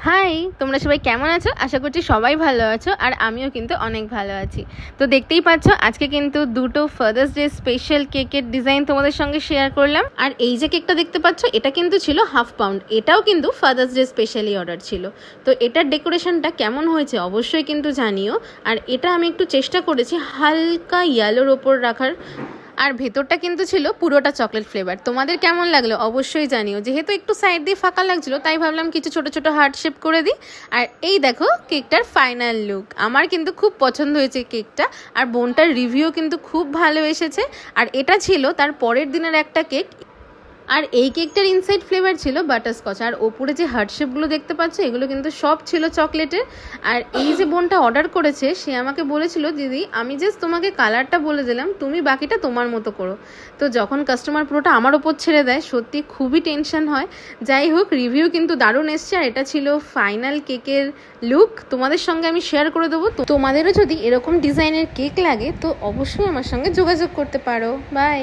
High, তোমরা সবাই কেমন আছো? আশা করছি সবাই ভালো আছো, আর আমিও কিন্তু অনেক ভালো আছি। তো দেখতেই পাচ্ছ, আজকে কিন্তু দুটো ফাদার্স ডে স্পেশাল কেকের ডিজাইন তোমাদের সঙ্গে শেয়ার করলাম। আর এই যে কেকটা দেখতে পাচ্ছ, এটা কিন্তু ছিল 1/2 পাউন্ড। এটাও কিন্তু ফাদার্স ডে স্পেশালি অর্ডার ছিল। তো এটার ডেকোরেশনটা কেমন হয়েছে অবশ্যই কিন্তু জানিও। আর এটা আমি একটু চেষ্টা করেছি হালকা ইয়েলোর ওপর রাখার, আর ভেতরটা কিন্তু ছিল পুরোটা চকলেট ফ্লেভার। তোমাদের কেমন লাগলো অবশ্যই জানিও। যেহেতু একটু সাইড দিয়ে ফাঁকা লাগছিল, তাই ভাবলাম কিছু ছোট ছোট হার্ট শেপ করে দিই। আর এই দেখো কেকটার ফাইনাল লুক। আমার কিন্তু খুব পছন্দ হয়েছে কেকটা, আর বোনটার রিভিউ কিন্তু খুব ভালো এসেছে। আর এটা ছিল তার পরের দিনের একটা কেক। আর এই কেকটার ইনসাইড ফ্লেভার ছিল বাটারস্কচ, আর ওপরে যে হার্ট শেপগুলো দেখতে পাচ্ছ এগুলো কিন্তু সব ছিল চকলেটের। আর এই যে বোনটা অর্ডার করেছে, সে আমাকে বলেছিল, দিদি আমি জাস্ট তোমাকে কালারটা বলে দিলাম, তুমি বাকিটা তোমার মতো করো। তো যখন কাস্টমার পুরোটা আমার ওপর ছেড়ে দেয়, সত্যি খুবই টেনশন হয়। যাই হোক, রিভিউ কিন্তু দারুণ এসছে। আর এটা ছিল ফাইনাল কেকের লুক। তোমাদের সঙ্গে আমি শেয়ার করে দেবো। তোমাদেরও যদি এরকম ডিজাইনের কেক লাগে তো অবশ্যই আমার সঙ্গে যোগাযোগ করতে পারো। বাই।